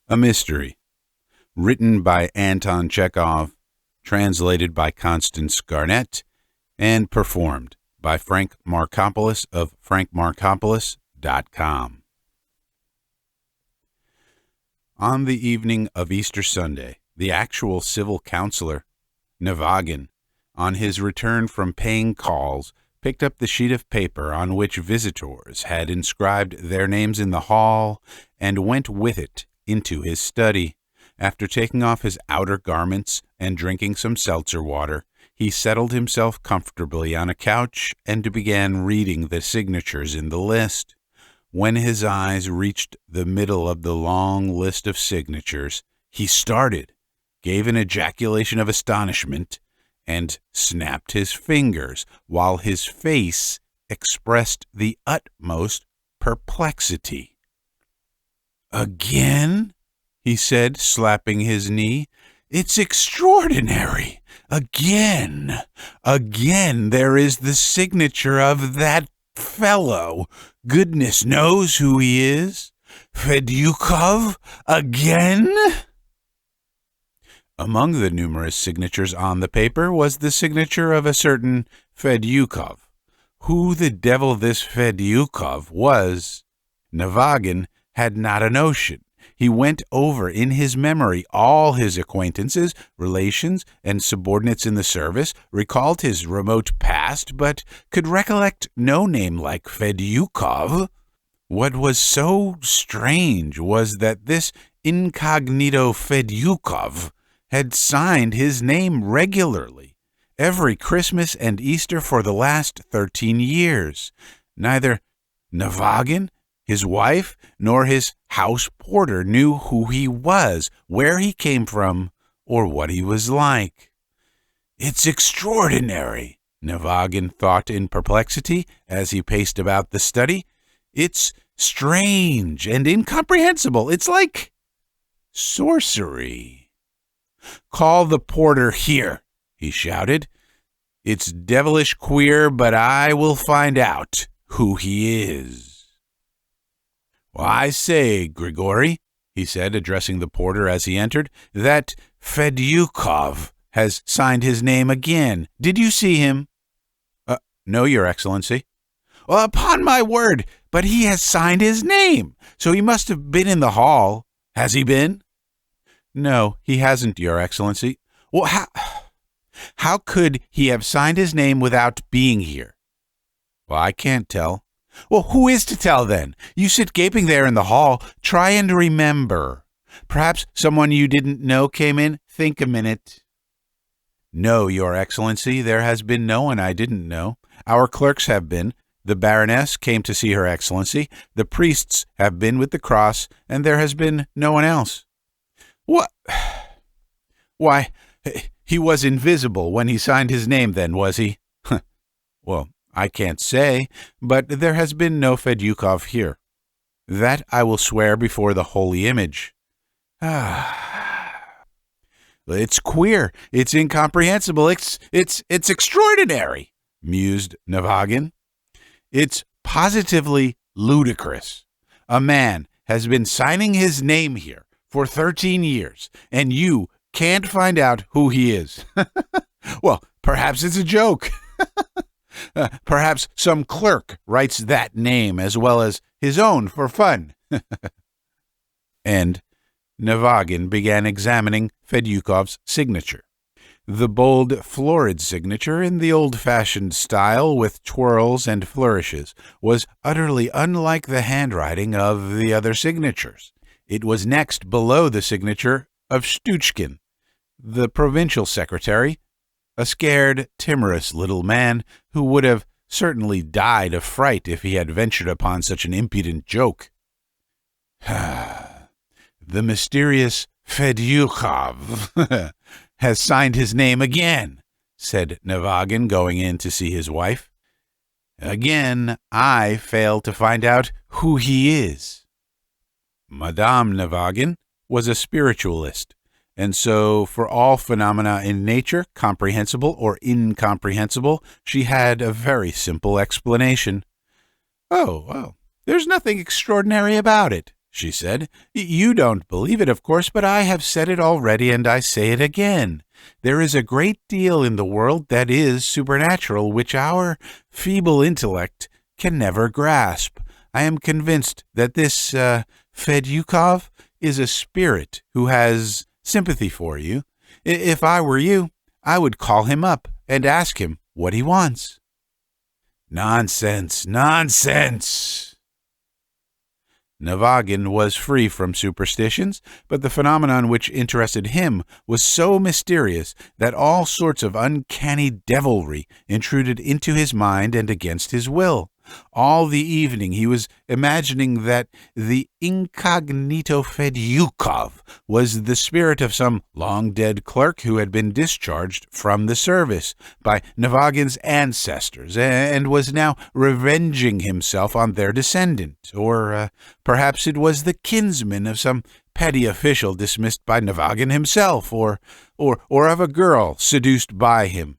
A Mystery, written by Anton Chekhov, translated by Constance Garnett, and performed by Frank Marcopolos of frankmarcopolos.com. On the evening of Easter Sunday, the actual civil counselor, Navagin, on his return from paying calls, picked up the sheet of paper on which visitors had inscribed their names in the hall and went with it into his study. After taking off his outer garments and drinking some seltzer water, he settled himself comfortably on a couch and began reading the signatures in the list. When his eyes reached the middle of the long list of signatures, he started, gave an ejaculation of astonishment, and snapped his fingers, while his face expressed the utmost perplexity. "Again?" he said, slapping his knee. "It's extraordinary. Again there is the signature of that fellow. Goodness knows who he is. Fedyukov again?" Among the numerous signatures on the paper was the signature of a certain Fedyukov. Who the devil this Fedyukov was, Navagin had not a notion. He went over in his memory all his acquaintances, relations, and subordinates in the service, recalled his remote past, but could recollect no name like Fedyukov. What was so strange was that this incognito Fedyukov had signed his name regularly, every Christmas and Easter for the last 13 years. Neither Navagin, his wife, nor his house porter knew who he was, where he came from, or what he was like. "It's extraordinary," Navagin thought in perplexity as he paced about the study. "It's strange and incomprehensible. It's like sorcery." "Call the porter here," he shouted. "It's devilish queer, but I will find out who he is." "Well, I say, Grigory," he said, addressing the porter as he entered, "that Fedyukov has signed his name again. Did you see him?" "No, Your Excellency." "Well, upon my word, but he has signed his name, so he must have been in the hall. Has he been?" "No, he hasn't, Your Excellency." "Well, how could he have signed his name without being here?" "Well, I can't tell." "Well, who is to tell then? You sit gaping there in the hall. Try and remember. Perhaps someone you didn't know came in. Think a minute." "No, Your Excellency, there has been no one I didn't know. Our clerks have been. The Baroness came to see Her Excellency. The priests have been with the cross, and there has been no one else." "What? Why, he was invisible when he signed his name then, was he?" "Well, I can't say, but there has been no Fedyukov here. That I will swear before the holy image." "It's queer. It's incomprehensible. It's extraordinary," mused Navagin. "It's positively ludicrous. A man has been signing his name here for 13 years, and you can't find out who he is. Well, perhaps it's a joke. Perhaps some clerk writes that name as well as his own for fun." And Navagin began examining Fedyukov's signature. The bold, florid signature in the old-fashioned style with twirls and flourishes was utterly unlike the handwriting of the other signatures. It was next below the signature of Shtuchkin, the provincial secretary, a scared, timorous little man who would have certainly died of fright if he had ventured upon such an impudent joke. "The mysterious Fedyukov has signed his name again," said Navagin, going in to see his wife. "Again, I fail to find out who he is." Madame Navagin was a spiritualist, and so for all phenomena in nature, comprehensible or incomprehensible, she had a very simple explanation. "Oh, well, there's nothing extraordinary about it," she said. "You don't believe it, of course, but I have said it already, and I say it again. There is a great deal in the world that is supernatural, which our feeble intellect can never grasp. I am convinced that this Fedyukov is a spirit who has sympathy for you. If I were you, I would call him up and ask him what he wants." "Nonsense, nonsense!" Navagin was free from superstitions, but the phenomenon which interested him was so mysterious that all sorts of uncanny devilry intruded into his mind and against his will. All the evening he was imagining that the incognito Fedyukov was the spirit of some long-dead clerk who had been discharged from the service by Navagin's ancestors and was now revenging himself on their descendant, or perhaps it was the kinsman of some petty official dismissed by Navagin himself, or of a girl seduced by him.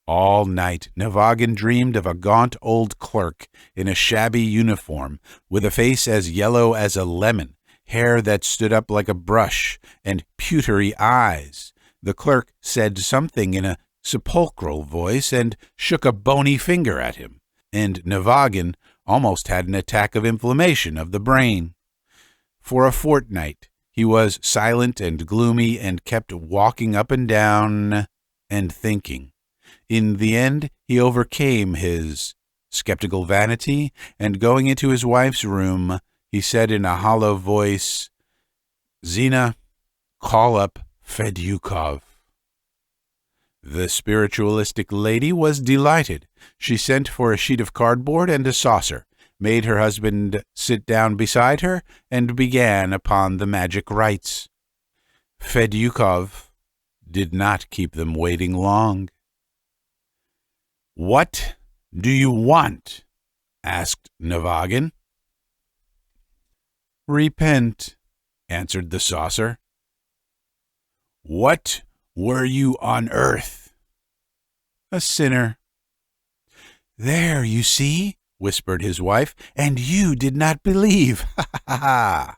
All night Navagin dreamed of a gaunt old clerk in a shabby uniform, with a face as yellow as a lemon, hair that stood up like a brush, and pewtery eyes. The clerk said something in a sepulchral voice and shook a bony finger at him, and Navagin almost had an attack of inflammation of the brain. For a fortnight he was silent and gloomy and kept walking up and down and thinking. In the end, he overcame his skeptical vanity, and going into his wife's room, he said in a hollow voice, "Zina, call up Fedyukov." The spiritualistic lady was delighted. She sent for a sheet of cardboard and a saucer, made her husband sit down beside her, and began upon the magic rites. Fedyukov did not keep them waiting long. "What do you want?" asked Navagin. "Repent," answered the saucer. "What were you on earth?" "A sinner." "There, you see," whispered his wife, "and you did not believe. Ha ha ha!"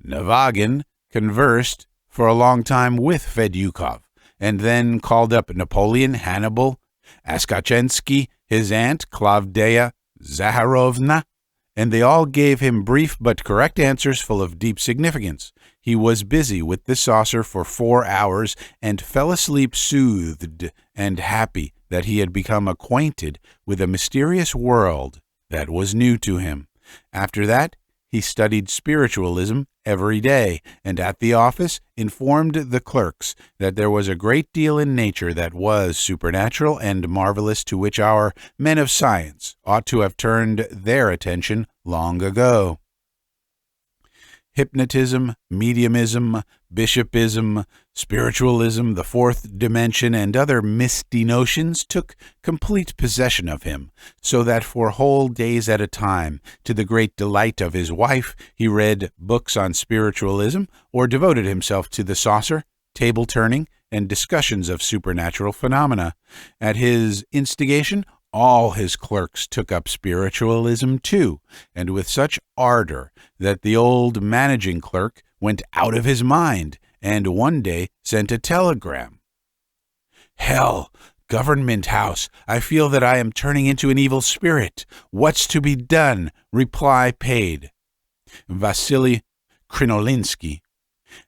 Navagin conversed for a long time with Fedyukov, and then called up Napoleon, Hannibal, Askachensky, his aunt Klavdea Zaharovna, and they all gave him brief but correct answers full of deep significance. He was busy with the saucer for 4 hours and fell asleep soothed and happy that he had become acquainted with a mysterious world that was new to him. After that, he studied spiritualism every day, and at the office informed the clerks that there was a great deal in nature that was supernatural and marvelous, to which our men of science ought to have turned their attention long ago. Hypnotism, mediumism, bishopism, spiritualism, the fourth dimension, and other misty notions took complete possession of him, so that for whole days at a time, to the great delight of his wife, he read books on spiritualism or devoted himself to the saucer, table-turning, and discussions of supernatural phenomena. At his instigation, all his clerks took up spiritualism too, and with such ardor that the old managing clerk went out of his mind, and one day sent a telegram. "Hell, Government House, I feel that I am turning into an evil spirit. What's to be done? Reply paid. Vasily Krinolinsky."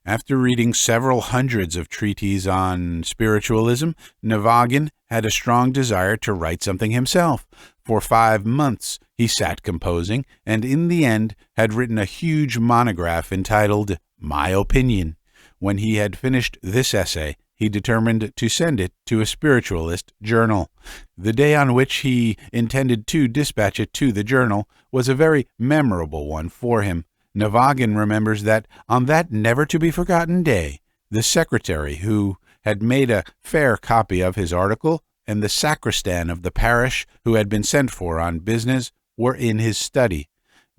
After reading several hundreds of treatises on spiritualism, Navagin had a strong desire to write something himself. For 5 months he sat composing, and in the end had written a huge monograph entitled My Opinion. When he had finished this essay, he determined to send it to a spiritualist journal. The day on which he intended to dispatch it to the journal was a very memorable one for him. Navagin remembers that on that never-to-be-forgotten day, the secretary who had made a fair copy of his article and the sacristan of the parish who had been sent for on business were in his study.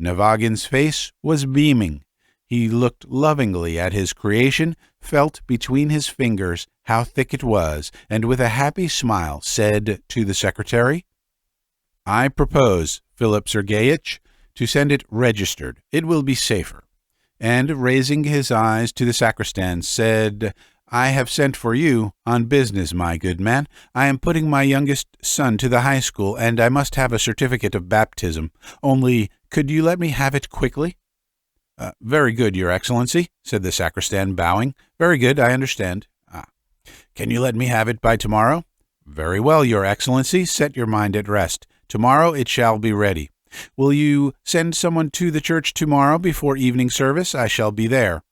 Navagin's face was beaming. He looked lovingly at his creation, felt between his fingers how thick it was, and with a happy smile said to the secretary, "I propose, Philip Sergeyitch, to send it registered. It will be safer." And, raising his eyes to the sacristan, said, "I have sent for you on business, my good man. I am putting my youngest son to the high school, and I must have a certificate of baptism. Only, could you let me have it quickly?" "Very good, Your Excellency," said the sacristan, bowing. "Very good, I understand." "Can you let me have it by tomorrow?" "Very well, Your Excellency. Set your mind at rest. Tomorrow it shall be ready. Will you send someone to the church tomorrow before evening service? I shall be there."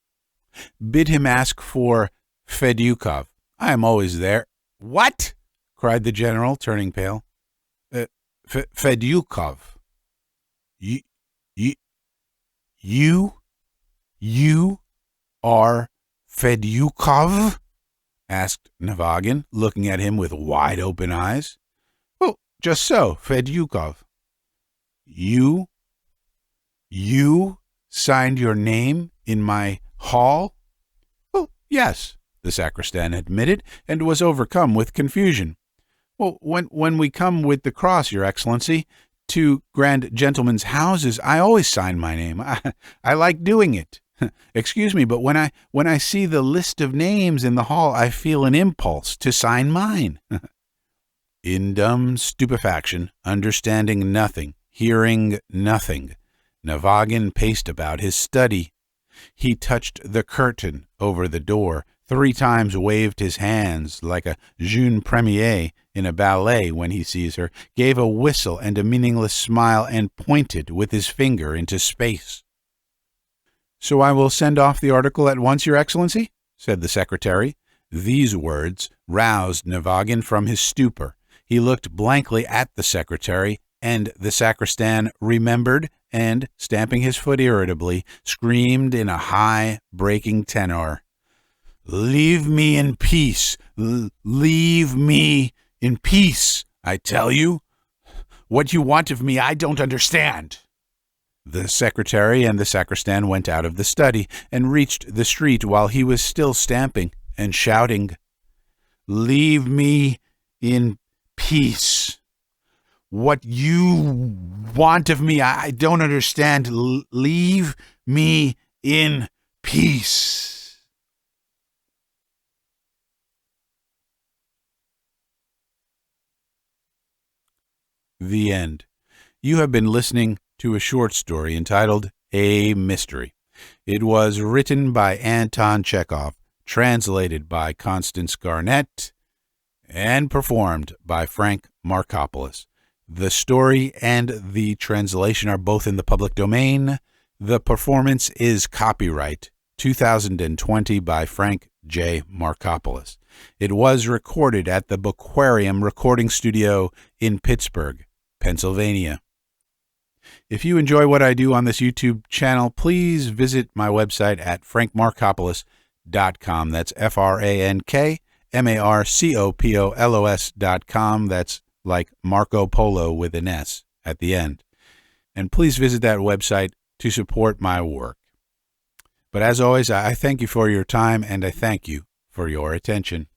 "Bid him ask for Fedyukov. I am always there." "What?" cried the general, turning pale. Fedyukov. You are Fedyukov?" asked Navagin, looking at him with wide-open eyes. "Oh, just so, Fedyukov." You signed your name in my hall?" "Oh, yes," the sacristan admitted, and was overcome with confusion. "Well, when we come with the cross, Your Excellency, to grand gentlemen's houses, I always sign my name. I like doing it. Excuse me, but when I see the list of names in the hall, I feel an impulse to sign mine." In dumb stupefaction, understanding nothing, hearing nothing, Navagin paced about his study. He touched the curtain over the door, 3 times waved his hands like a jeune première in a ballet when he sees her, gave a whistle and a meaningless smile, and pointed with his finger into space. "So I will send off the article at once, Your Excellency?" said the secretary. These words roused Navagin from his stupor. He looked blankly at the secretary, and the sacristan remembered, and, stamping his foot irritably, screamed in a high, breaking tenor, "Leave me in peace! Leave me in peace, I tell you! What you want of me I don't understand!" The secretary and the sacristan went out of the study and reached the street while he was still stamping and shouting, "Leave me in peace! What you want of me I don't understand. Leave me in peace." The end. You have been listening to a short story entitled A Mystery. It was written by Anton Chekhov, translated by Constance Garnett, and performed by Frank Marcopolos. The story and the translation are both in the public domain. The performance is copyright 2020 by Frank J. Marcopolos. It was recorded at the Bookwarium Recording Studio in Pittsburgh, Pennsylvania. If you enjoy what I do on this YouTube channel, please visit my website at frankmarcopolos.com. That's FrankMarcopolos.com. That's like Marco Polo with an S at the end. And please visit that website to support my work. But as always, I thank you for your time, and I thank you for your attention.